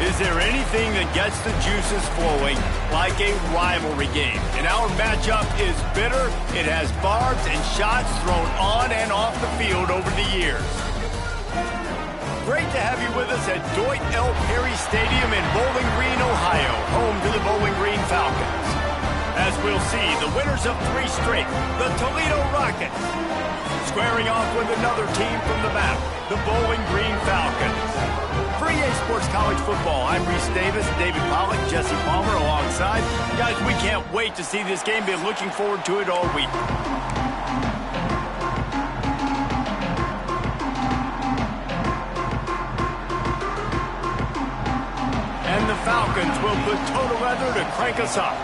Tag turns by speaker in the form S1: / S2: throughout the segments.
S1: Is there anything that gets the juices flowing like a rivalry game? And our matchup is bitter. It has barbs and shots thrown on and off the field over the years. Great to have you with us at Dwight L. Perry Stadium in Bowling Green, Ohio, home to the Bowling Green Falcons. As we'll see, the winners of 3 straight, the Toledo Rockets, squaring off with another team from the map, the Bowling Green Falcons. For EA Sports College Football, I'm Reese Davis, David Pollack, Jesse Palmer alongside. Guys, we can't wait to see this game. Been looking forward to it all week. And the Falcons will put total leather to crank us up.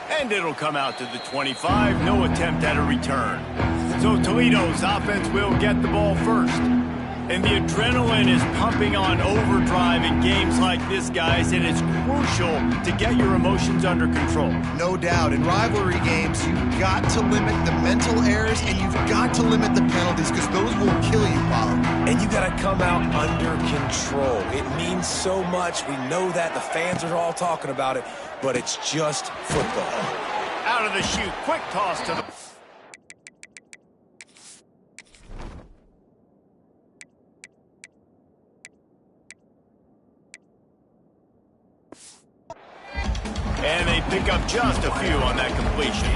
S1: And it'll come out to the 25. No attempt at a return. So Toledo's offense will get the ball first. And the adrenaline is pumping on overdrive in games like this, guys, and it's crucial to get your emotions under control.
S2: No doubt. In rivalry games, you've got to limit the mental errors and you've got to limit the penalties because those will kill you, Paulo.
S3: And you got to come out under control. It means so much. We know that. The fans are all talking about it, but it's just football.
S1: Out of the chute, quick toss to the... And they pick up just a few on that completion.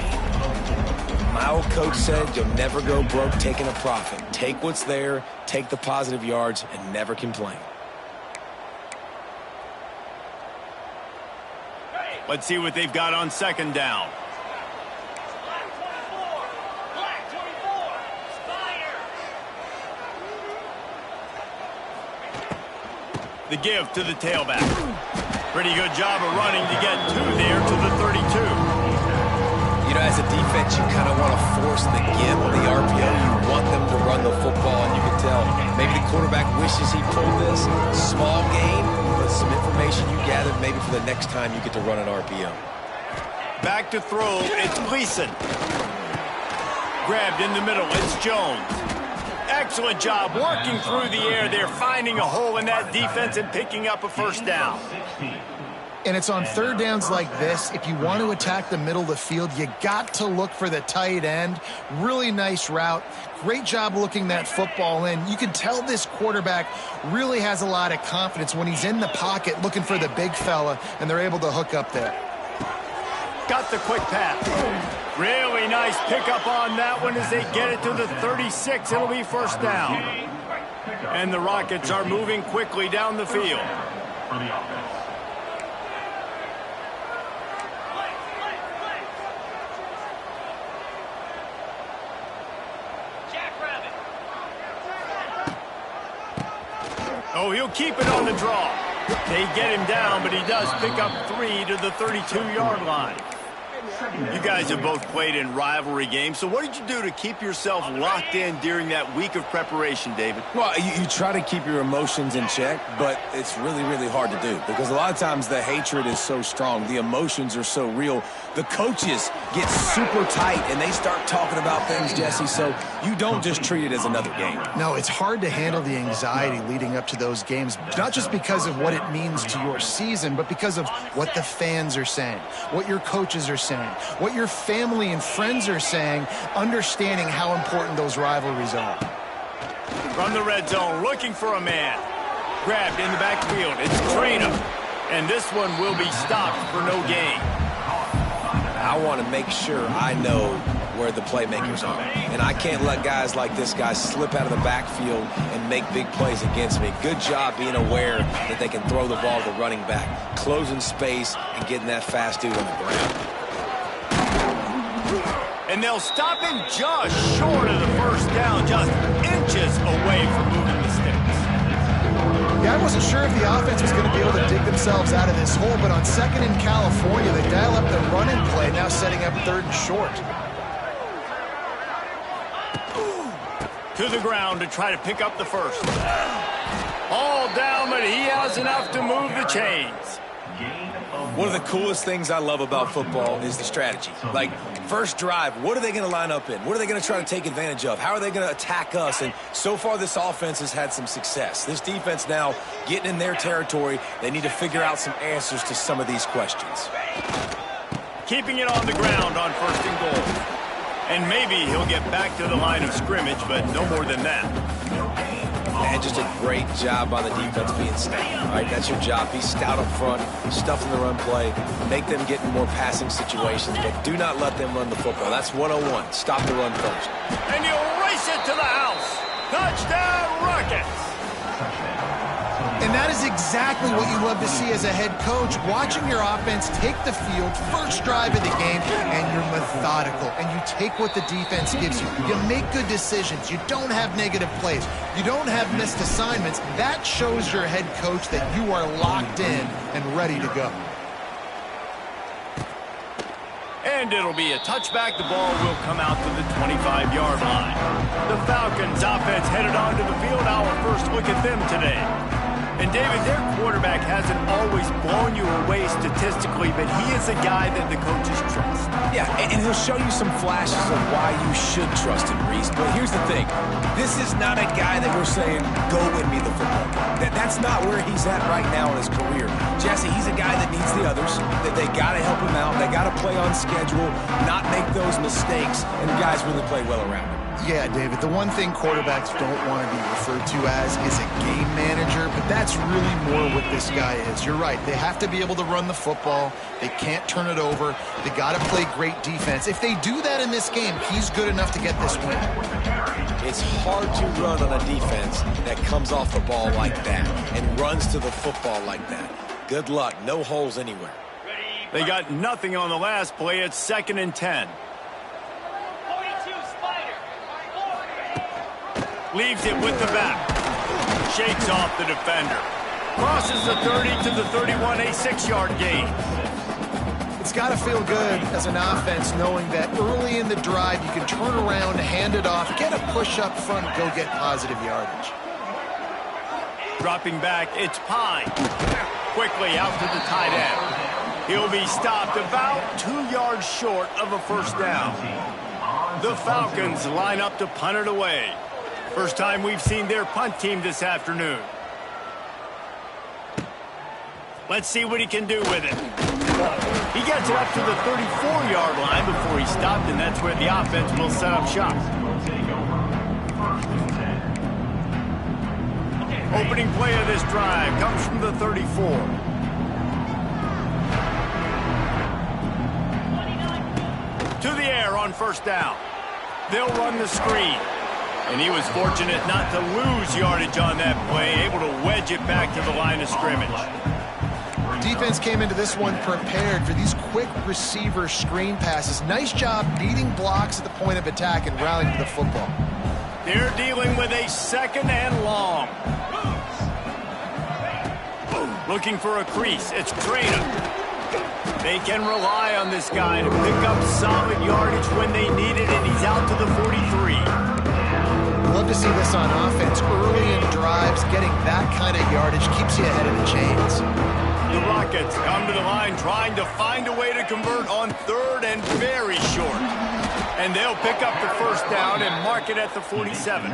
S3: My old coach said you'll never go broke taking a profit. Take what's there, take the positive yards, and never complain.
S1: Let's see what they've got on second down. The give to the tailback. Pretty good job of running to get 2 there to the 32.
S3: You know, as a defense, you kind of want to force the give on the RPO. You want them to run the football, and you can tell maybe the quarterback wishes he pulled this. Small gain, but some information you gathered maybe for the next time you get to run an RPO.
S1: Back to throw, it's Gleason. Grabbed in the middle, it's Jones. Excellent job working through the air there, finding a hole in that defense and picking up a first down.
S2: And it's on third downs like this. If you want to attack the middle of the field, you got to look for the tight end. Really nice route. Great job looking that football in. You can tell this quarterback really has a lot of confidence when he's in the pocket looking for the big fella, and they're able to hook up there.
S1: Got the quick pass. Really nice pickup on that one as they get it to the 36. It'll be first down. And the Rockets are moving quickly down the field. Oh, he'll keep it on the draw. They get him down, but he does pick up 3 to the 32-yard line. You guys have both played in rivalry games, so what did you do to keep yourself locked in during that week of preparation, David?
S3: Well, you try to keep your emotions in check, but it's really, really hard to do because a lot of times the hatred is so strong. The emotions are so real. The coaches get super tight, and they start talking about things, Jesse, so you don't just treat it as another game.
S2: No, it's hard to handle the anxiety leading up to those games, not just because of what it means to your season, but because of what the fans are saying, what your coaches are saying, what your family and friends are saying, understanding how important those rivalries are.
S1: From the red zone, looking for a man. Grabbed in the backfield. It's Toledo. And this one will be stopped for no gain.
S3: I want to make sure I know where the playmakers are. And I can't let guys like this guy slip out of the backfield and make big plays against me. Good job being aware that they can throw the ball to the running back, closing space and getting that fast dude on the ground.
S1: And they'll stop him just short of the first down, just inches away from moving the sticks.
S2: Yeah, I wasn't sure if the offense was going to be able to dig themselves out of this hole, but on second in California, they dial up the running play, now setting up third and short.
S1: To the ground to try to pick up the first. All down, but he has enough to move the chains.
S3: One of the coolest things I love about football is the strategy. Like, first drive, what are they going to line up in? What are they going to try to take advantage of? How are they going to attack us? And so far, this offense has had some success. This defense now getting in their territory. They need to figure out some answers to some of these questions.
S1: Keeping it on the ground on 1st and goal. And maybe he'll get back to the line of scrimmage, but no more than that.
S3: And just a great job by the defense being stout. All right, that's your job. Be stout up front, stuff in the run play, make them get in more passing situations, but do not let them run the football. That's 101. Stop the run first.
S1: And you'll race it to the house. Touchdown, Rockets.
S2: And that is exactly what you love to see as a head coach, watching your offense take the field, first drive of the game, and you're methodical, and you take what the defense gives you. You make good decisions. You don't have negative plays. You don't have missed assignments. That shows your head coach that you are locked in and ready to go.
S1: And it'll be a touchback. The ball will come out to the 25-yard line. The Falcons offense headed onto the field. Our first look at them today. And, David, their quarterback hasn't always blown you away statistically, but he is a guy that the coaches trust.
S3: Yeah, and he'll show you some flashes of why you should trust him, Reese. But here's the thing. This is not a guy that we're saying, go win me the football game. That's not where he's at right now in his career. Jesse, he's a guy that needs the others, that they got to help him out. They got to play on schedule, not make those mistakes, and guys really play well around him.
S2: Yeah, David, the one thing quarterbacks don't want to be referred to as is a game manager, but that's really more what this guy is. You're right. They have to be able to run the football. They can't turn it over. They got to play great defense. If they do that in this game, he's good enough to get this win.
S3: It's hard to run on a defense that comes off the ball like that and runs to the football like that. Good luck. No holes anywhere.
S1: They got nothing on the last play. It's 2nd and 10. Leaves it with the back. Shakes off the defender. Crosses the 30 to the 31, a 6-yard gain.
S2: It's got to feel good as an offense knowing that early in the drive you can turn around, hand it off, get a push up front, and go get positive yardage.
S1: Dropping back, it's Pine. Quickly out to the tight end. He'll be stopped about 2 yards short of a first down. The Falcons line up to punt it away. First time we've seen their punt team this afternoon. Let's see what he can do with it. He gets it up to the 34-yard line before he stopped, and that's where the offense will set up shop. Opening play of this drive comes from the 34. To the air on first down. They'll run the screen. And he was fortunate not to lose yardage on that play, able to wedge it back to the line of scrimmage.
S2: Defense came into this one prepared for these quick receiver screen passes. Nice job beating blocks at the point of attack and rallying to the football.
S1: They're dealing with a 2nd and long. Looking for a crease. It's Toledo. They can rely on this guy to pick up solid yardage when they need it, and he's out to the 43.
S2: Love to see this on offense. Early in drives, getting that kind of yardage keeps you ahead of the chains.
S1: The Rockets come to the line trying to find a way to convert on 3rd and very short. And they'll pick up the first down and mark it at the 47.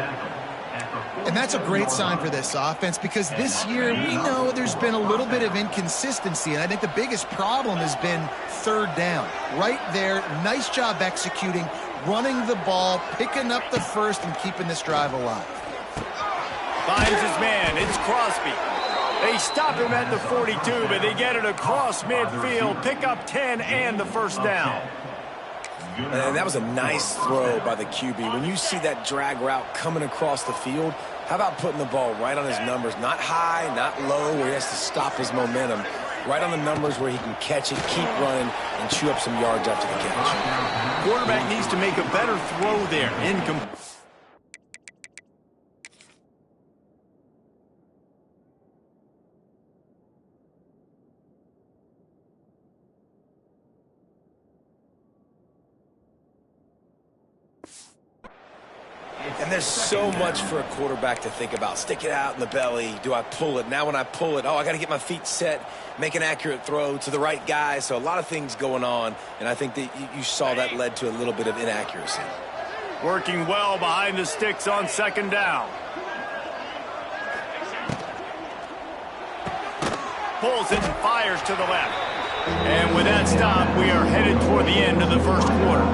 S2: And that's a great sign for this offense because this year we know there's been a little bit of inconsistency, and I think the biggest problem has been 3rd down. Right there, nice job executing, running the ball, picking up the first, and keeping this drive alive.
S1: Finds his man. It's Crosby. They stop him at the 42, but they get it across midfield, pick up 10 and the first down.
S3: And that was a nice throw by the QB. When you see that drag route coming across the field, how about putting the ball right on his numbers? Not high, not low, where he has to stop his momentum. Right on the numbers where he can catch it, keep running, and chew up some yards after the catch.
S1: Quarterback needs to make a better throw there. Incomplete.
S3: And there's so much for a quarterback to think about. Stick it out in the belly. Do I pull it? Now when I pull it, I got to get my feet set, make an accurate throw to the right guy. So a lot of things going on, and I think that you saw that led to a little bit of inaccuracy.
S1: Working well behind the sticks on second down. Pulls it and fires to the left. And with that stop, we are headed toward the end of the first quarter.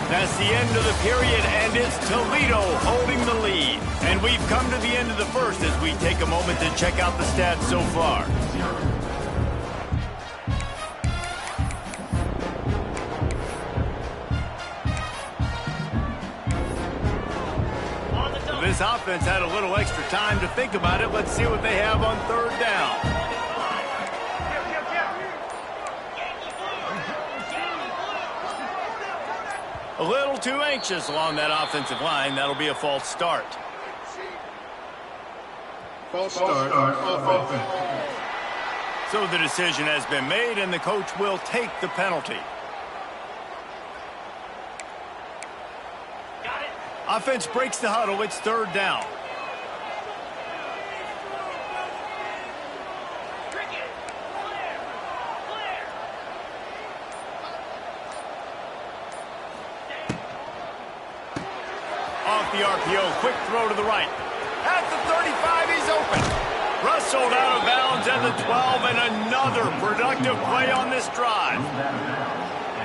S1: That's the end of the period, and it's Toledo holding the lead. And we've come to the end of the first as we take a moment to check out the stats so far. This offense had a little extra time to think about it. Let's see what they have on third down. A little too anxious along that offensive line. That'll be a false start.
S4: False start. Offense.
S1: So the decision has been made, and the coach will take the penalty. Offense breaks the huddle. It's third down. Off the RPO, quick throw to the right. At the 35, he's open. Rustled out of bounds at the 12, and another productive play on this drive.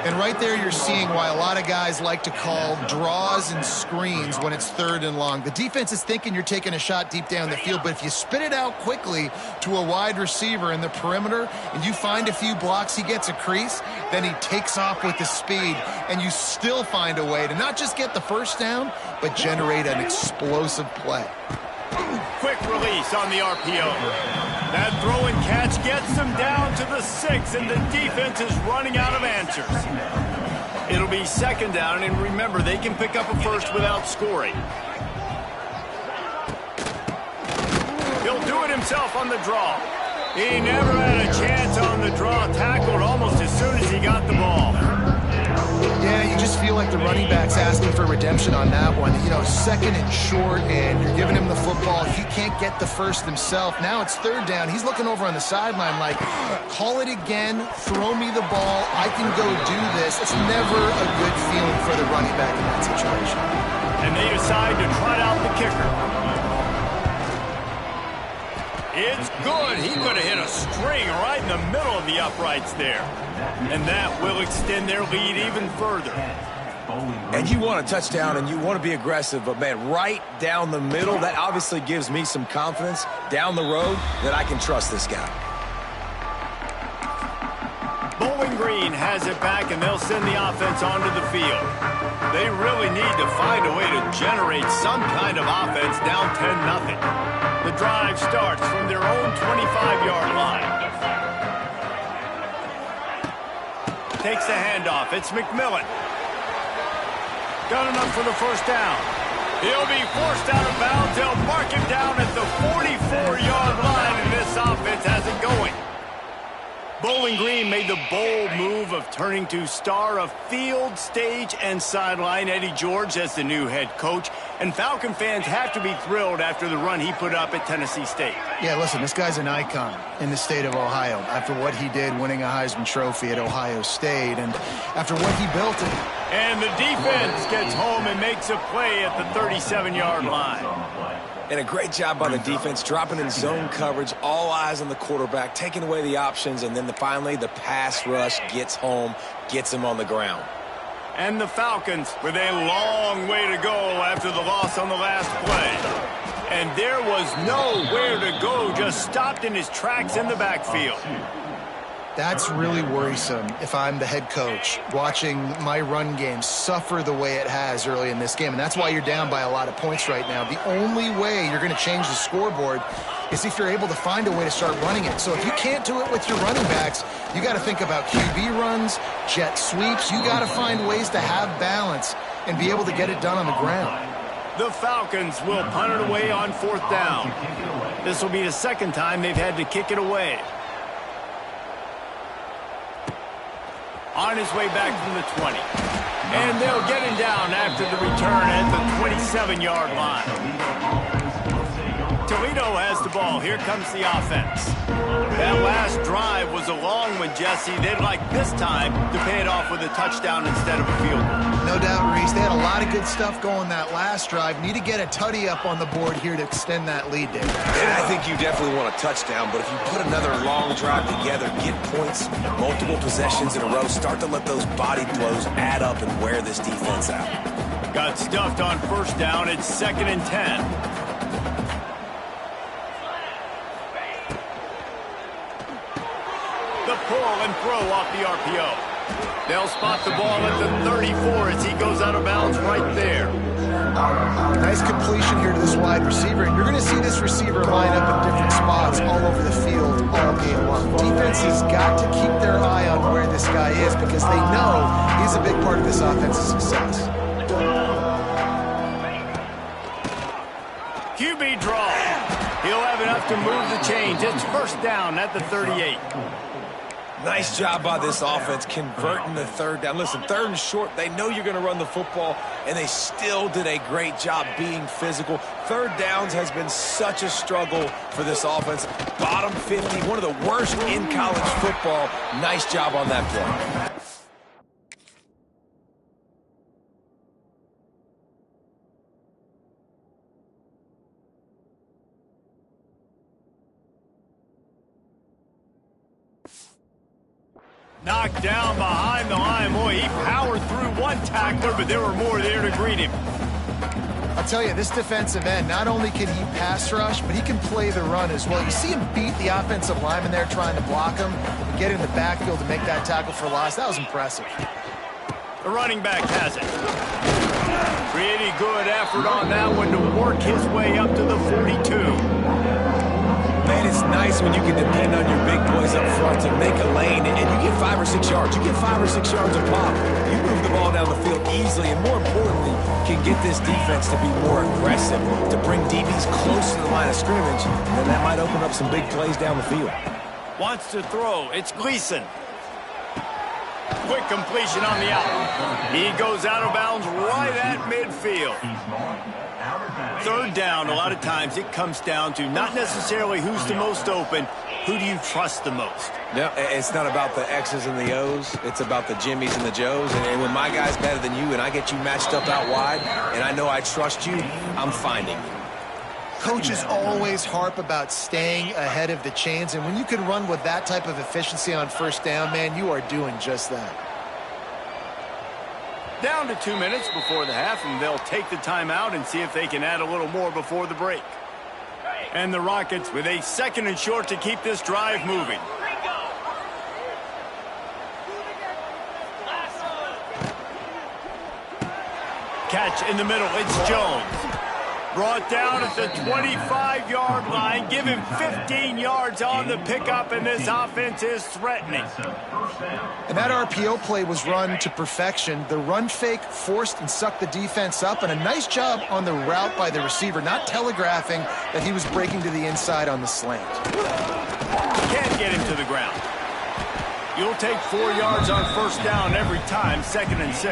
S2: And right there you're seeing why a lot of guys like to call draws and screens when it's third and long. The defense is thinking you're taking a shot deep down the field, but if you spit it out quickly to a wide receiver in the perimeter and you find a few blocks, he gets a crease, then he takes off with the speed, and you still find a way to not just get the first down, but generate an explosive play.
S1: Quick release on the RPO. That throw and catch gets them down to the 6, and the defense is running out of answers. It'll be second down, and remember, they can pick up a first without scoring. He'll do it himself on the draw. He never had a chance on the draw, tackled almost as soon as he got the ball.
S2: Yeah, you just feel like the running back's asking for redemption on that one. You know, second and short, and you're giving him the football. He can't get the first himself. Now it's third down. He's looking over on the sideline like, call it again, throw me the ball, I can go do this. It's never a good feeling for the running back in that situation.
S1: And they decide to trot out the kicker. It's good. He could have hit a string right in the middle of the uprights there. And that will extend their lead even further.
S3: And you want a touchdown and you want to be aggressive, but man, right down the middle, that obviously gives me some confidence down the road that I can trust this guy.
S1: Bowling Green has it back, and they'll send the offense onto the field. They really need to find a way to generate some kind of offense down 10-0. The drive starts from their own 25-yard line. Takes the handoff. It's McMillan. Got enough for the first down. He'll be forced out of bounds. They'll mark him down at the 44-yard line, and this offense has it going. Bowling Green made the bold move of turning to star of field, stage, and sideline Eddie George as the new head coach. And Falcon fans have to be thrilled after the run he put up at Tennessee State.
S2: Yeah, listen, this guy's an icon in the state of Ohio after what he did winning a Heisman Trophy at Ohio State and after what he built.
S1: And the defense gets home and makes a play at the 37-yard line.
S3: And a great job by the defense, dropping in zone coverage, all eyes on the quarterback, taking away the options, and then finally the pass rush gets home, gets him on the ground.
S1: And the Falcons with a long way to go after the loss on the last play. And there was nowhere to go, just stopped in his tracks in the backfield.
S2: That's really worrisome if I'm the head coach watching my run game suffer the way it has early in this game. And that's why you're down by a lot of points right now. The only way you're going to change the scoreboard is if you're able to find a way to start running it. So if you can't do it with your running backs, you got to think about QB runs, jet sweeps. You got to find ways to have balance and be able to get it done on the ground.
S1: The Falcons will punt it away on fourth down. This will be the second time they've had to kick it away. On his way back from the 20. And they'll get him down after the return at the 27-yard line. Toledo has the ball. Here comes the offense. That last drive was a long one, Jesse. They'd like this time to pay it off with a touchdown instead of a field goal.
S2: No doubt, Reese. They had a lot of good stuff going that last drive. Need to get a tutty up on the board here to extend that lead, Dave.
S3: And I think you definitely want a touchdown, but if you put another long drive together, get points, multiple possessions in a row, start to let those body blows add up and wear this defense out.
S1: Got stuffed on first down. It's 2nd and 10. The pull and throw off the RPO. They'll spot the ball at the 34 as he goes out of bounds right there.
S2: Nice completion here to this wide receiver. And you're going to see this receiver line up in different spots all over the field all game long. Defense has got to keep their eye on where this guy is because they know he's a big part of this offense's success.
S1: QB draw. He'll have enough to move the chains. It's first down at the 38.
S3: Nice job by this offense converting the third down. Listen, 3rd and short, they know you're going to run the football, and they still did a great job being physical. 3rd downs has been such a struggle for this offense. Bottom 50, one of the worst in college football. Nice job on that play.
S1: Knocked down behind the line. Boy, he powered through one tackler, but there were more there to greet him.
S2: I'll tell you, this defensive end, not only can he pass rush, but he can play the run as well. You see him beat the offensive lineman there trying to block him and get in the backfield to make that tackle for loss. That was impressive.
S1: The running back has it. Pretty good effort on that one to work his way up to the 42.
S3: Man, it's nice when you can depend on your big boys up front to make a lane, and you get 5 or 6 yards. You get 5 or 6 yards a pop. You move the ball down the field easily, and more importantly, can get this defense to be more aggressive, to bring DBs close to the line of scrimmage, and that might open up some big plays down the field.
S1: Wants to throw. It's Gleason. Quick completion on the out. He goes out of bounds right at midfield. 3rd down, a lot of times it comes down to not necessarily who's the most open, who do you trust the most?
S3: No, it's not about the X's and the O's. It's about the Jimmies and the Joes. And when my guy's better than you and I get you matched up out wide and I know I trust you, I'm finding you.
S2: Coaches always harp about staying ahead of the chains, and when you can run with that type of efficiency on first down, man, you are doing just that.
S1: Down to 2 minutes before the half, and they'll take the timeout and see if they can add a little more before the break. And the Rockets with a 2nd and short to keep this drive moving. Catch in the middle, it's Jones. Brought down at the 25-yard line. Give him 15 yards on the pickup, and this offense is threatening.
S2: And that RPO play was run to perfection. The run fake forced and sucked the defense up, and a nice job on the route by the receiver, not telegraphing that he was breaking to the inside on the slant.
S1: Can't get him to the ground. You'll take 4 yards on first down every time, 2nd and 6.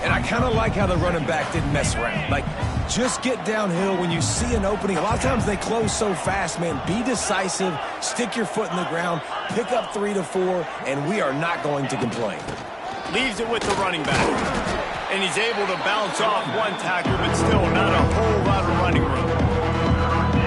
S3: And I kind of like how the running back didn't mess around. Like, just get downhill when you see an opening. A lot of times they close so fast, man. Be decisive, stick your foot in the ground, pick up 3 to 4, and we are not going to complain.
S1: Leaves it with the running back. And he's able to bounce off one tackle, but still not a whole lot of running room.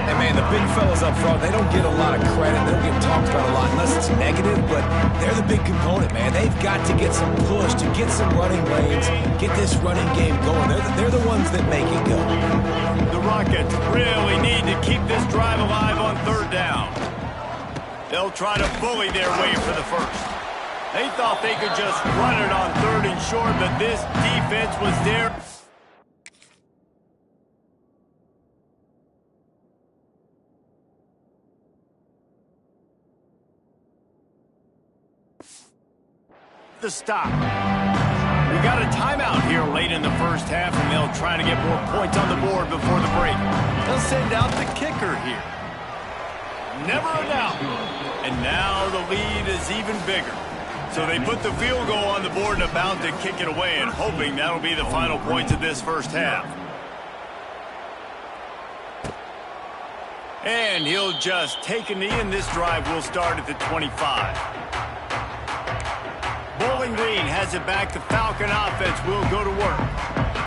S3: And, man, the big fellas up front, they don't get a lot of credit. They don't get talked about a lot unless it's negative, but they're the big component, man. They've got to get some push, to get some running lanes, get this running game going. They're the ones that make it go.
S1: The Rockets really need to keep this drive alive on 3rd down. They'll try to bully their way for the first. They thought they could just run it on 3rd and short, but this defense was there. The stop. We got a timeout here late in the first half, and they'll try to get more points on the board before the break. They'll send out the kicker here. Never a doubt. And now the lead is even bigger. So they put the field goal on the board and about to kick it away and hoping that'll be the final points of this first half. And he'll just take a knee, and this drive will start at the 25. Bowling Green has it back. The Falcon offense will go to work.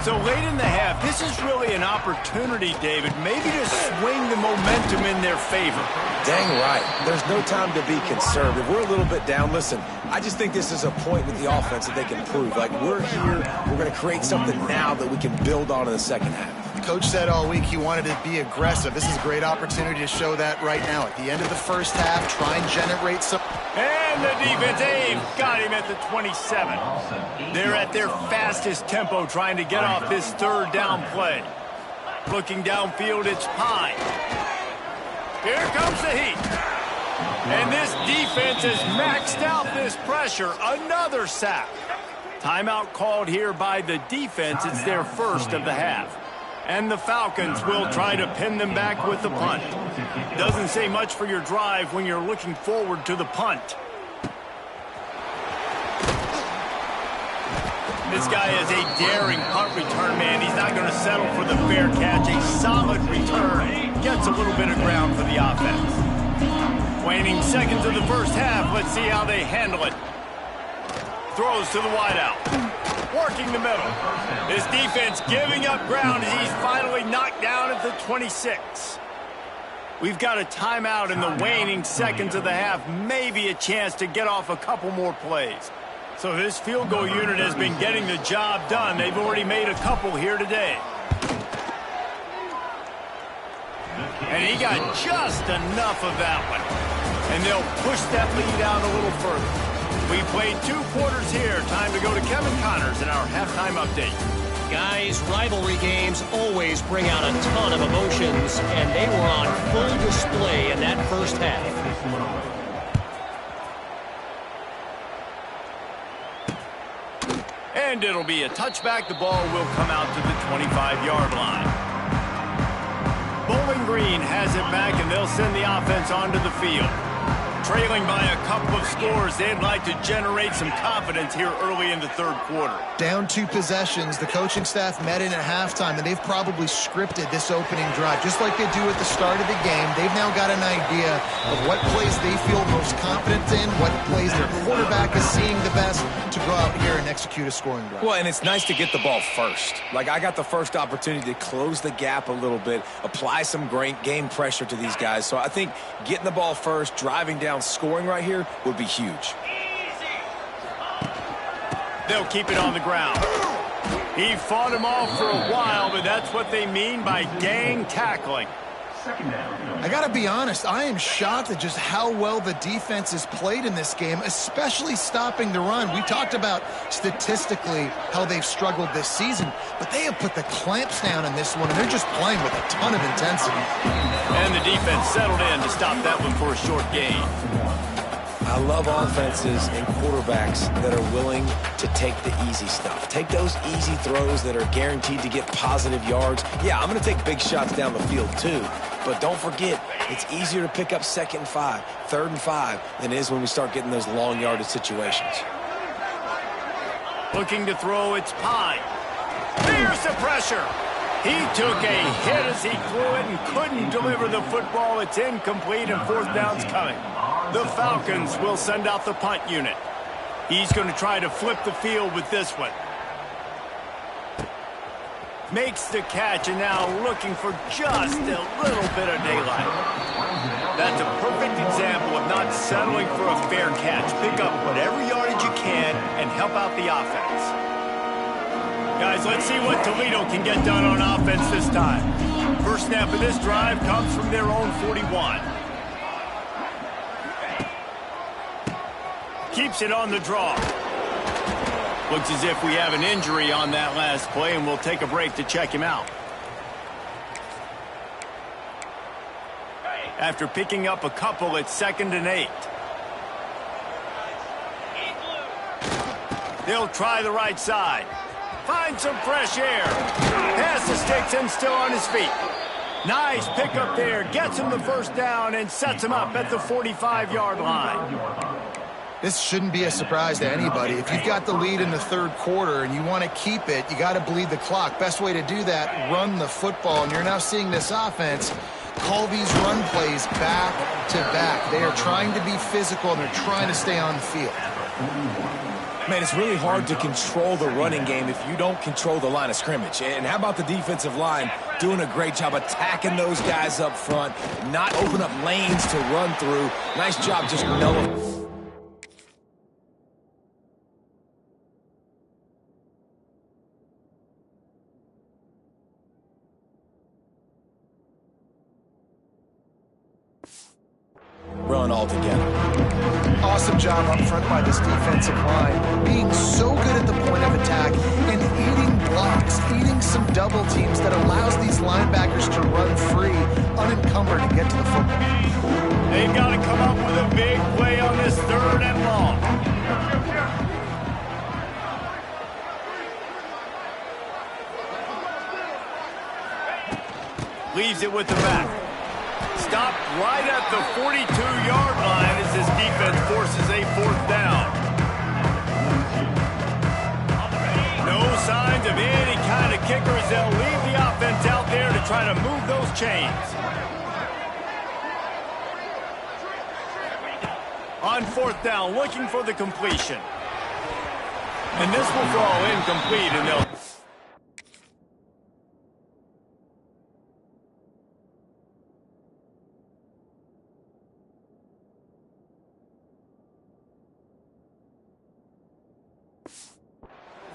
S1: So late in the half, this is really an opportunity, David, maybe to swing the momentum in their favor.
S3: Dang right. There's no time to be conservative. We're a little bit down. Listen, I just think this is a point with the offense that they can prove. Like, we're here, we're going to create something now that we can build on in the second half.
S2: Coach said all week he wanted to be aggressive. This is a great opportunity to show that right now. At the end of the first half, try and generate some...
S1: And the defense got him at the 27. They're at their fastest tempo trying to get off this third down play. Looking downfield, it's Pine. Here comes the heat. And this defense has maxed out this pressure. Another sack. Timeout called here by the defense. It's their first of the half. And the Falcons will try to pin them back with the punt. Doesn't say much for your drive when you're looking forward to the punt. This guy is a daring punt return man. He's not going to settle for the fair catch. A solid return. Gets a little bit of ground for the offense. Waning seconds of the first half. Let's see how they handle it. Throws to the wideout. Working the middle. This defense giving up ground as he's finally knocked down at the 26. We've got a timeout in the waning seconds of the half. Maybe a chance to get off a couple more plays. So this field goal unit has been getting the job done. They've already made a couple here today. And he got just enough of that one. And they'll push that lead out a little further. We played 2 quarters here. Time to go to Kevin Connors in our halftime update.
S5: Guys, rivalry games always bring out a ton of emotions, and they were on full display in that first half.
S1: And it'll be a touchback. The ball will come out to the 25-yard line. Bowling Green has it back, and they'll send the offense onto the field. Trailing by a couple of scores, they'd like to generate some confidence here early in the third quarter.
S2: Down 2 possessions, the coaching staff met in at halftime, and they've probably scripted this opening drive. Just like they do at the start of the game, they've now got an idea of what plays they feel most confident in, what plays their quarterback is seeing the best to go out here and execute a scoring drive.
S3: Well, and it's nice to get the ball first. Like, I got the first opportunity to close the gap a little bit, apply some great game pressure to these guys. So I think getting the ball first, driving down, scoring right here would be huge.
S1: They'll keep it on the ground. He fought him off for a while, but that's what they mean by gang tackling.
S2: I got to be honest, I am shocked at just how well the defense has played in this game, especially stopping the run. We talked about statistically how they've struggled this season, but they have put the clamps down in this one, and they're just playing with a ton of intensity.
S1: And the defense settled in to stop that one for a short gain.
S3: I love offenses and quarterbacks that are willing to take the easy stuff. Take those easy throws that are guaranteed to get positive yards. Yeah, I'm going to take big shots down the field too. But don't forget, it's easier to pick up 2nd and 5, 3rd and 5 than it is when we start getting those long yardage situations.
S1: Looking to throw, it's Pine. Here's the pressure. He took a hit as he threw it and couldn't deliver the football. It's incomplete and 4th down's coming. The Falcons will send out the punt unit. He's going to try to flip the field with this one. Makes the catch and now looking for just a little bit of daylight. That's a perfect example of not settling for a fair catch. Pick up whatever yardage you can and help out the offense. Guys, let's see what Toledo can get done on offense this time. First snap of this drive comes from their own 41. Keeps it on the draw. Looks as if we have an injury on that last play, and we'll take a break to check him out. After picking up a couple, it's 2nd and 8. They'll try the right side. Find some fresh air. Pass the sticks and still on his feet. Nice pickup there. Gets him the first down and sets him up at the 45-yard line.
S2: This shouldn't be a surprise to anybody. If you've got the lead in the third quarter and you want to keep it, you got to bleed the clock. Best way to do that, run the football. And you're now seeing this offense call these run plays back to back. They are trying to be physical, and they're trying to stay on the field.
S3: Man, it's really hard to control the running game if you don't control the line of scrimmage. And how about the defensive line doing a great job attacking those guys up front, not open up lanes to run through. Nice job just nullifying. Run all together.
S2: Awesome job up front by this defensive line, being so good at the point of attack and eating blocks, eating some double teams that allows these linebackers to run free, unencumbered, and get to the football.
S1: They've got to come up with a big play on this 3rd and long. Leaves it with the back. Stopped right at the 42-yard line as this defense forces a 4th down. No signs of any kind of kickers. They'll leave the offense out there to try to move those chains. On 4th down, looking for the completion. And this will fall incomplete, and they'll...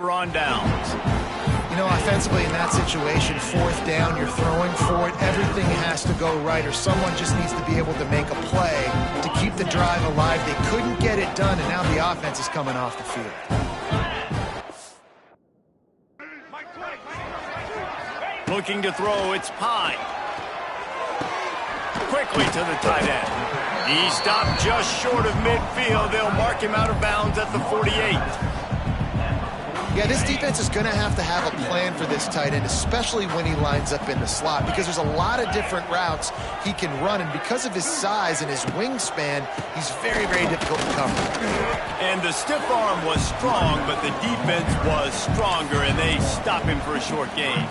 S1: on downs.
S2: You know, offensively in that situation, 4th down, you're throwing for it. Everything has to go right, or someone just needs to be able to make a play to keep the drive alive. They couldn't get it done, and now the offense is coming off the field.
S1: Looking to throw, it's Pine. Quickly to the tight end. He stopped just short of midfield. They'll mark him out of bounds at the 48.
S2: Yeah, this defense is going to have a plan for this tight end, especially when he lines up in the slot, because there's a lot of different routes he can run, and because of his size and his wingspan, he's very, very difficult to cover.
S1: And the stiff arm was strong, but the defense was stronger, and they stop him for a short gain.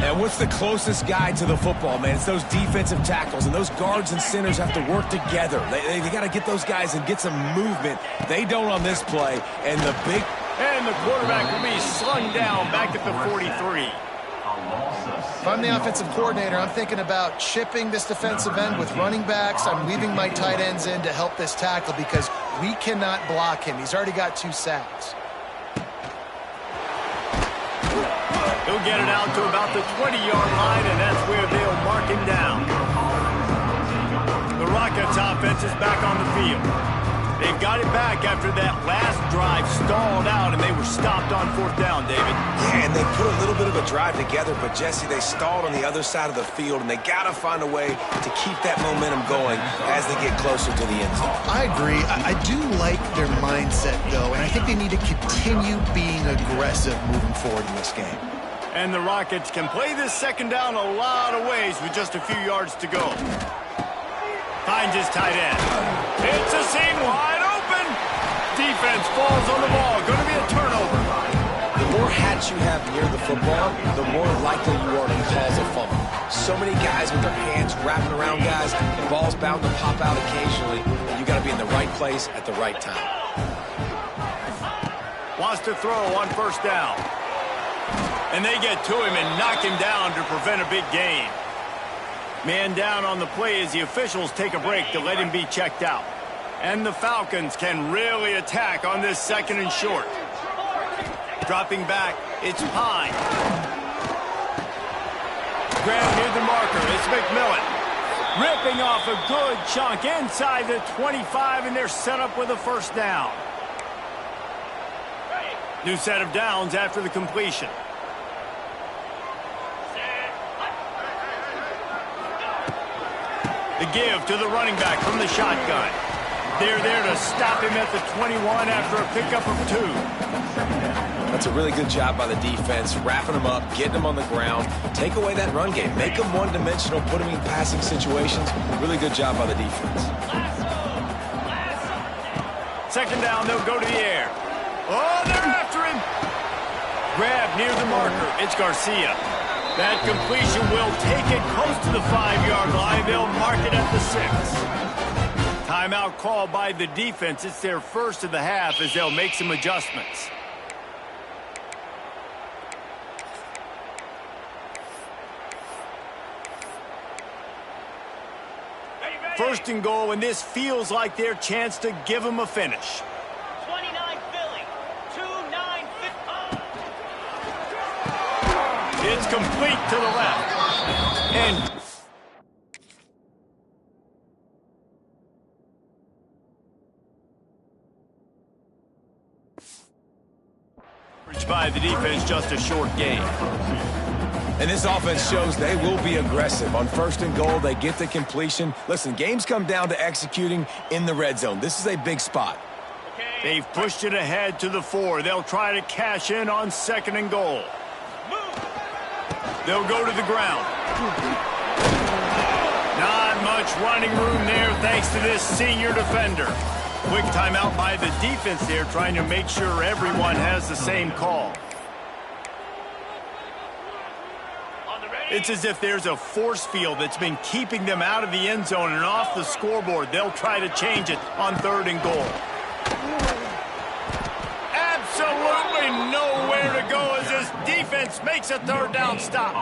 S3: And what's the closest guy to the football, man? It's those defensive tackles, and those guards and centers have to work together. They got to get those guys and get some movement. They don't on this play, and the big...
S1: And the quarterback will be slung down back at the 43.
S2: If I'm the offensive coordinator, I'm thinking about chipping this defensive end with running backs. I'm leaving my tight ends in to help this tackle because we cannot block him. He's already got 2 sacks.
S1: He'll get it out to about the 20-yard line, and that's where they'll mark him down. The Rockets offense is back on the field. They've got it back after that last drive stalled out, and they were stopped on 4th down, David.
S3: Yeah, and they put a little bit of a drive together, but, Jesse, they stalled on the other side of the field, and they got to find a way to keep that momentum going as they get closer to the end zone.
S2: I agree. I do like their mindset, though, and I think they need to continue being aggressive moving forward in this game.
S1: And the Rockets can play this 2nd down a lot of ways with just a few yards to go. Finds his tight end. It's a seam wide open. Defense falls on the ball. Going to be a turnover.
S3: The more hats you have near the football, the more likely you are to cause a fumble. So many guys with their hands wrapping around guys, the ball's bound to pop out occasionally. You got to be in the right place at the right time.
S1: Wants to throw on 1st down. And they get to him and knock him down to prevent a big gain. Man down on the play as the officials take a break to let him be checked out. And the Falcons can really attack on this 2nd and short. Dropping back, it's Pine. Grab near the marker, it's McMillan. Ripping off a good chunk inside the 25, and they're set up with a 1st down. New set of downs after the completion. The give to the running back from the shotgun. They're there to stop him at the 21 after a pickup of 2.
S3: That's a really good job by the defense, wrapping them up, getting them on the ground. Take away that run game. Make them one-dimensional, put them in passing situations. Really good job by the defense.
S1: second down, they'll go to the air. Oh, they're after him. Grab near the marker. It's Garcia. That completion will take it close to the 5-yard line. They'll mark it at the 6. Timeout called by the defense. It's their first of the half as they'll make some adjustments. First and goal, and this feels like their chance to give them a finish.
S5: 29 Philly, 2-9
S1: It's complete to the left. And by the defense, just a short gain.
S3: And this offense shows they will be aggressive. On first and goal, they get the completion. Listen, games come down to executing in the red zone. This is a big spot.
S1: They've pushed it ahead to the 4. They'll try to cash in on second and goal. They'll go to the ground. Not much running room there thanks to this senior defender. Quick timeout by the defense there, trying to make sure everyone has the same call. It's as if there's a force field that's been keeping them out of the end zone and off the scoreboard. They'll try to change it on third and goal. Absolutely nowhere to go as this defense makes a third down stop.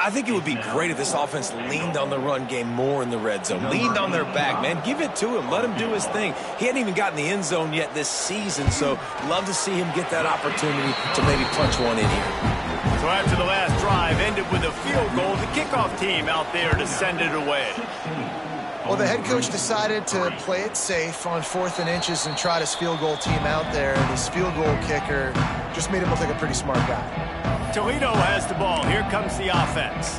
S3: I think it would be great if this offense leaned on the run game more in the red zone. Leaned on their back, man. Give it to him. Let him do his thing. He hadn't even gotten the end zone yet this season, so love to see him get that opportunity to maybe punch one in here.
S1: So after the last drive ended with a field goal, the kickoff team out there to send it away.
S2: Well, the head coach decided to play it safe on 4th and inches and trot his field goal team out there. And this field goal kicker just made him look like a pretty smart guy.
S1: Toledo has the ball. Here comes the offense.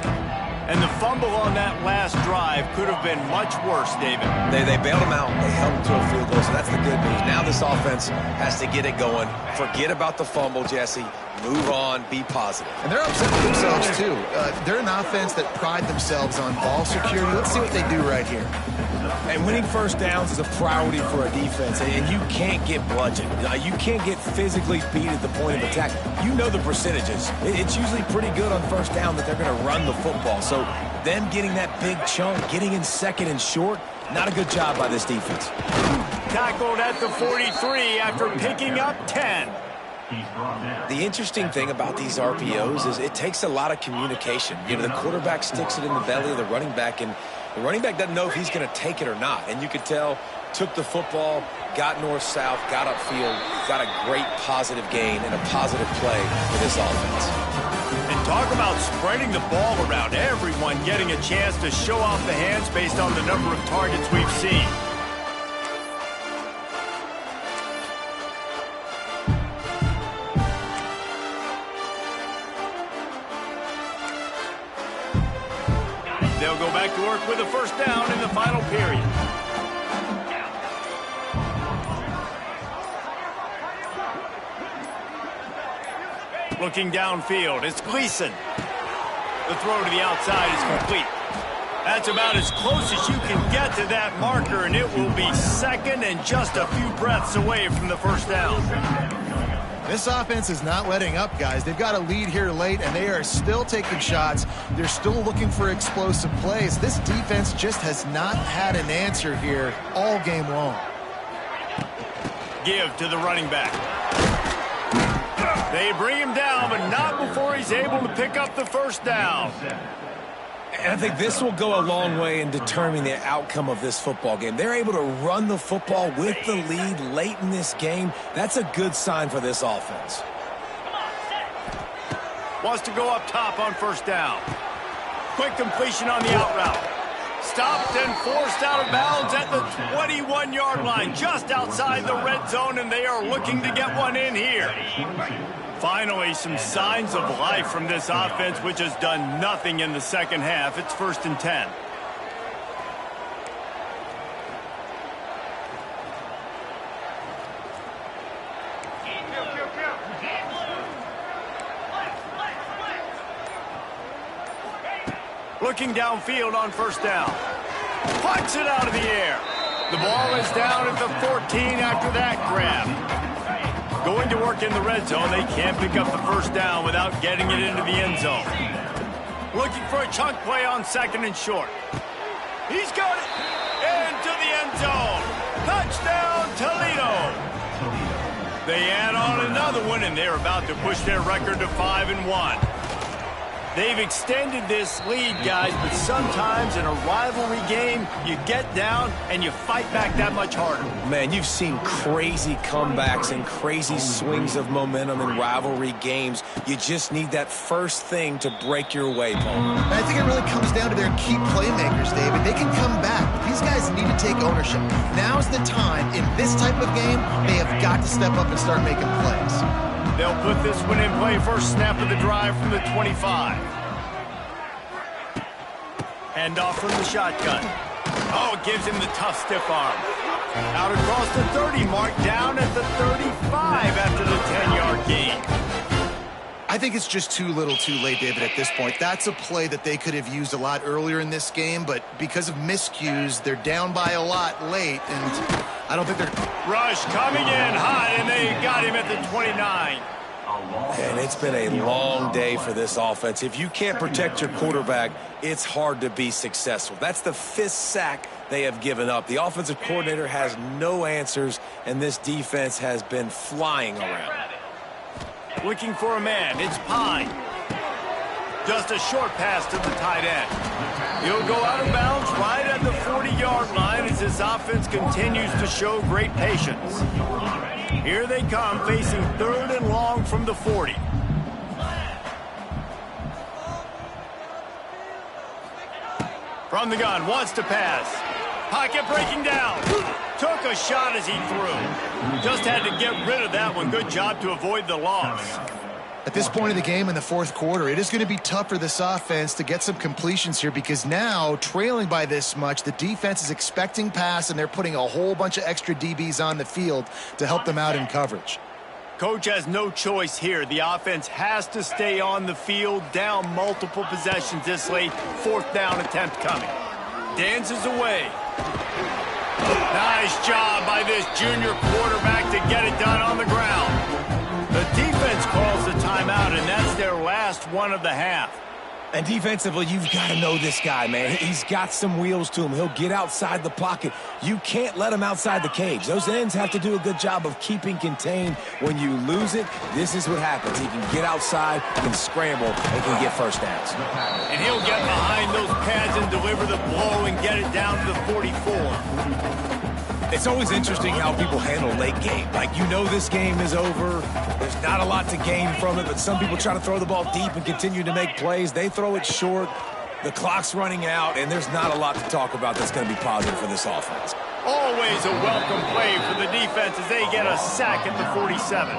S1: And the fumble on that last drive could have been much worse, David.
S3: They bailed him out. They held him to a field goal, so that's the good news. Now this offense has to get it going. Forget about the fumble, Jesse. Move on. Be positive.
S2: And they're upset with themselves, too. They're an offense that pride themselves on ball security. Let's see what they do right here.
S3: And winning first downs is a priority for a defense, and you can't get bludgeoned. You can't get physically beat at the point of attack. You know the percentages. It's usually pretty good on first down that they're going to run the football. So them getting that big chunk, getting in second and short, not a good job by this defense.
S1: Tackled at the 43 after picking up 10.
S3: The interesting thing about these RPOs is it takes a lot of communication. You know, the quarterback sticks it in the belly of the running back, and the running back doesn't know if he's going to take it or not. And you could tell, took the football, got north-south, got upfield, got a great positive gain and a positive play for this offense.
S1: And talk about spreading the ball around. Everyone getting a chance to show off the hands based on the number of targets we've seen. They'll go back to work with a first down in the final period. Looking downfield, it's Gleason. The throw to the outside is complete. That's about as close as you can get to that marker, and it will be second and just a few breaths away from the first down.
S2: This offense is not letting up, guys. They've got a lead here late, and they are still taking shots. They're still looking for explosive plays. This defense just has not had an answer here all game long.
S1: Give to the running back. They bring him down, but not before he's able to pick up the first down.
S3: And I think this will go a long way in determining the outcome of this football game. They're able to run the football with the lead late in this game. That's a good sign for this offense.
S1: Wants to go up top on first down. Quick completion on the out route. Stopped and forced out of bounds at the 21-yard line, just outside the red zone, and they are looking to get one in here. Finally, some signs of life from this offense, which has done nothing in the second half. It's 1st and 10. Looking downfield on first down. Puts it out of the air. The ball is down at the 14 after that grab. Going to work in the red zone, they can't pick up the first down without getting it into the end zone. Looking for a chunk play on 2nd and short. He's got it into the end zone. Touchdown, Toledo. They add on another one, and they're about to push their record to 5-1. They've extended this lead, guys, but sometimes in a rivalry game, you get down and you fight back that much harder.
S3: Man, you've seen crazy comebacks and crazy swings of momentum in rivalry games. You just need that first thing to break your way, Paul.
S2: I think it really comes down to their key playmakers, David. They can come back. These guys need to take ownership. Now's the time. In this type of game, they have got to step up and start making plays.
S1: They'll put this one in play first snap of the drive from the 25. Hand off from the shotgun. Oh, it gives him the tough stiff arm. Out across the 30 mark, down at the 35 after the 10-yard gain.
S2: I think it's just too little too late, David, at this point. That's a play that they could have used a lot earlier in this game, but because of miscues, they're down by a lot late, and I don't think they're...
S1: Rush coming in hot, and they got him at the 29.
S3: And it's been a long day for this offense. If you can't protect your quarterback, it's hard to be successful. That's the 5th sack they have given up. The offensive coordinator has no answers, and this defense has been flying around.
S1: Looking for a man. It's Pine. Just a short pass to the tight end. He'll go out of bounds right at the 40-yard line as this offense continues to show great patience. Here they come, facing 3rd and long from the 40. From the gun, wants to pass. Pocket breaking down. Took a shot as he threw. Just had to get rid of that one. Good job to avoid the loss.
S2: At this point of the game in the 4th quarter, it is going to be tough for this offense to get some completions here because now, trailing by this much, the defense is expecting pass, and they're putting a whole bunch of extra DBs on the field to help them out in coverage.
S1: Coach has no choice here. The offense has to stay on the field, down multiple possessions this late. 4th down attempt coming. Dances away. Nice job by this junior quarterback to get it done on the ground. The defense calls the timeout, and that's their last one of the half.
S3: And defensively, you've got to know this guy, man. He's got some wheels to him. He'll get outside the pocket. You can't let him outside the cage. Those ends have to do a good job of keeping contained. When you lose it, this is what happens. He can get outside, can scramble, and can get first downs.
S1: And he'll get behind those pads and deliver the blow and get it down to the 44.
S3: It's always interesting how people handle late game. Like, you know this game is over. There's not a lot to gain from it, but some people try to throw the ball deep and continue to make plays. They throw it short. The clock's running out, and there's not a lot to talk about that's going to be positive for this offense.
S1: Always a welcome play for the defense as they get a sack at the 47.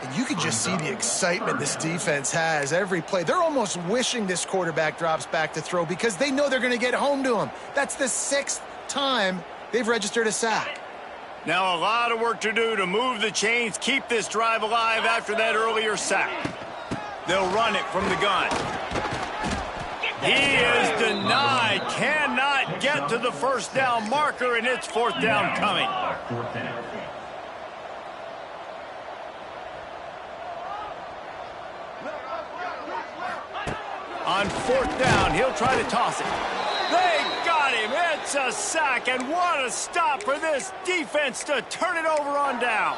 S2: And you can just see the excitement this defense has every play. They're almost wishing this quarterback drops back to throw because they know they're going to get home to him. That's the 6th time they've registered a sack.
S1: Now a lot of work to do to move the chains, keep this drive alive after that earlier sack. They'll run it from the gun. He is denied, cannot get to the first down marker, and it's 4th down coming. On 4th down, he'll try to toss it. They got him. It's a sack, and what a stop for this defense to turn it over on downs.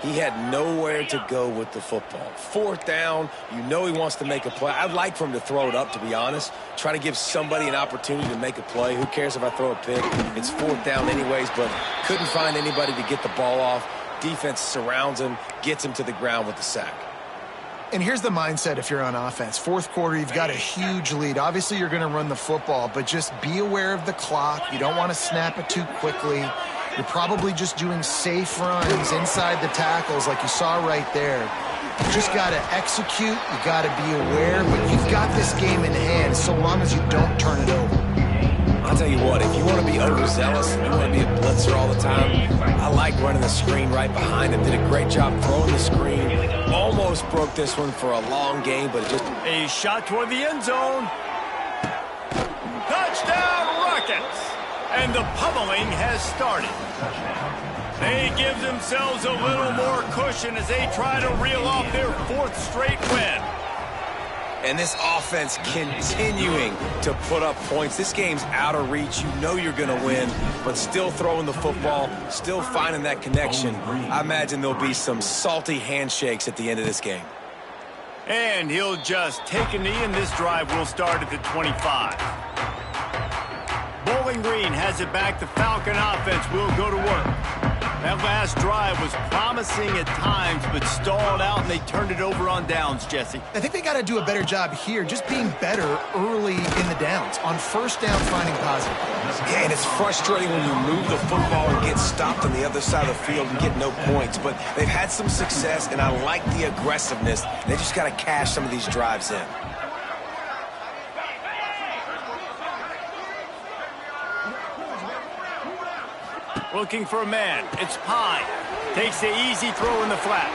S3: He had nowhere to go with the football. 4th down, you know he wants to make a play. I'd like for him to throw it up, to be honest. Try to give somebody an opportunity to make a play. Who cares if I throw a pick? It's 4th down anyways, but couldn't find anybody to get the ball off. Defense surrounds him, gets him to the ground with the sack.
S2: And here's the mindset if you're on offense. 4th quarter, you've got a huge lead. Obviously, you're going to run the football, but just be aware of the clock. You don't want to snap it too quickly. You're probably just doing safe runs inside the tackles like you saw right there. You just got to execute. You got to be aware, but you've got this game in hand so long as you don't turn it over.
S3: I'll tell you what, if you want to be overzealous and you want to be a blitzer all the time, I like running the screen right behind him. Did a great job throwing the screen. Almost broke this one for a long game, but just...
S1: A shot toward the end zone. Touchdown, Rockets. And the pummeling has started. They give themselves a little more cushion as they try to reel off their 4th straight win.
S3: And this offense continuing to put up points. This game's out of reach. You know you're going to win, but still throwing the football, still finding that connection. I imagine there'll be some salty handshakes at the end of this game.
S1: And he'll just take a knee, and this drive will start at the 25. Bowling Green has it back. The Falcon offense will go to work. That last drive was promising at times, but stalled out, and they turned it over on downs, Jesse.
S2: I think they got to do a better job here, just being better early in the downs. On first down, finding positive.
S3: Yeah, and it's frustrating when you move the football and get stopped on the other side of the field and get no points. But they've had some success, and I like the aggressiveness. They just got to cash some of these drives in.
S1: Looking for a man. It's Pine. Takes the easy throw in the flat.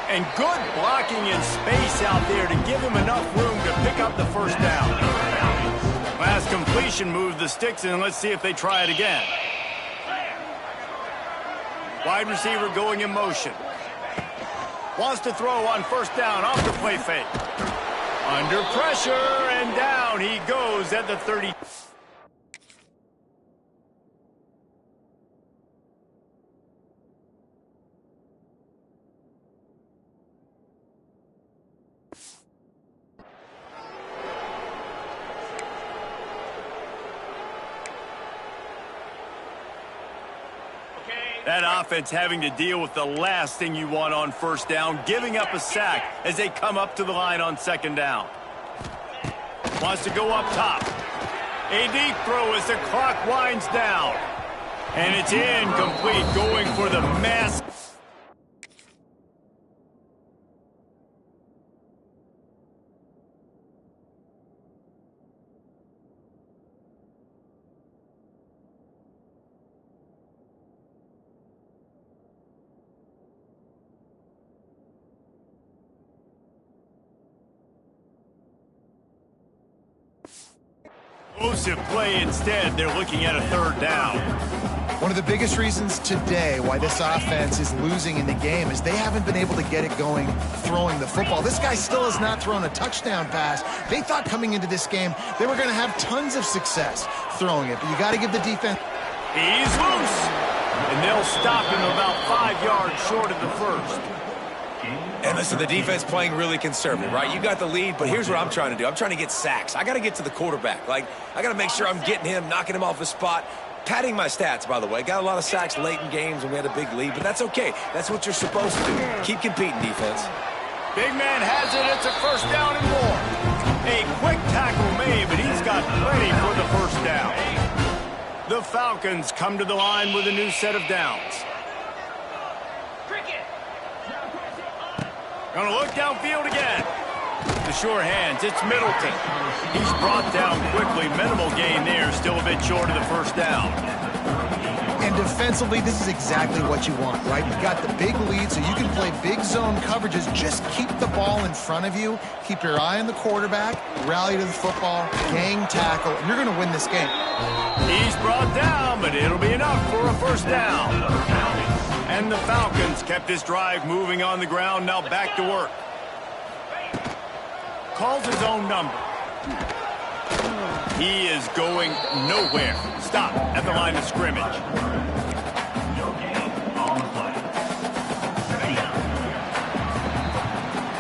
S1: And good blocking in space out there to give him enough room to pick up the first down. Last completion moved the sticks, and let's see if they try it again. Wide receiver going in motion. Wants to throw on first down off the play fake. Under pressure, and down he goes at the 30. That offense having to deal with the last thing you want on first down, giving up a sack as they come up to the line on second down. Wants to go up top. A deep throw as the clock winds down. And it's incomplete, going for the mass. Explosive play instead. They're looking at a third down.
S2: One of the biggest reasons today why this offense is losing in the game is they haven't been able to get it going throwing the football. This guy still has not thrown a touchdown pass. They thought coming into this game they were going to have tons of success throwing it, but you got to give the defense.
S1: He's loose, and they'll stop him about 5 yards short of the first.
S3: And listen, the defense playing really conservative, right? You got the lead, but here's what I'm trying to do. I'm trying to get sacks. I got to get to the quarterback. Like, I got to make sure I'm getting him, knocking him off his spot. Padding my stats, by the way. Got a lot of sacks late in games when we had a big lead, but that's okay. That's what you're supposed to do. Keep competing, defense.
S1: Big man has it. It's a first down and more. A quick tackle made, but he's got plenty for the first down. The Falcons come to the line with a new set of downs. Gonna look downfield again. The sure hands, it's Middleton. He's brought down quickly. Minimal gain there, still a bit short of the first down.
S2: And defensively, this is exactly what you want, right? You got the big lead, so you can play big zone coverages. Just keep the ball in front of you. Keep your eye on the quarterback. Rally to the football. Gang tackle. And you're going to win this game.
S1: He's brought down, but it'll be enough for a first down. And the Falcons kept this drive moving on the ground. Now back to work. Calls his own number. He is going nowhere. Stop at the line of scrimmage.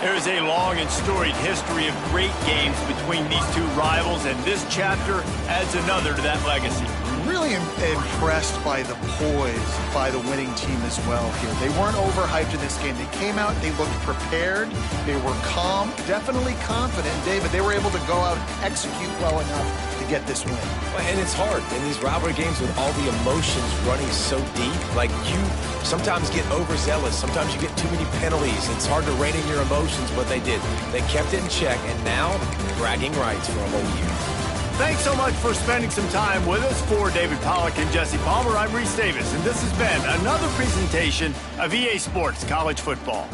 S1: There's a long and storied history of great games between these two rivals, and this chapter adds another to that legacy.
S2: Really impressed by the poise by the winning team as well here. They weren't overhyped in this game. They came out, they looked prepared, they were calm, definitely confident. David, they were able to go out and execute well enough to get this win.
S3: And it's hard in these rivalry games with all the emotions running so deep. Like, you sometimes get overzealous. Sometimes you get too many penalties. It's hard to rein in your emotions, but they did. They kept it in check, and now bragging rights for a whole year.
S1: Thanks so much for spending some time with us. For David Pollack and Jesse Palmer, I'm Reese Davis, and this has been another presentation of EA Sports College Football.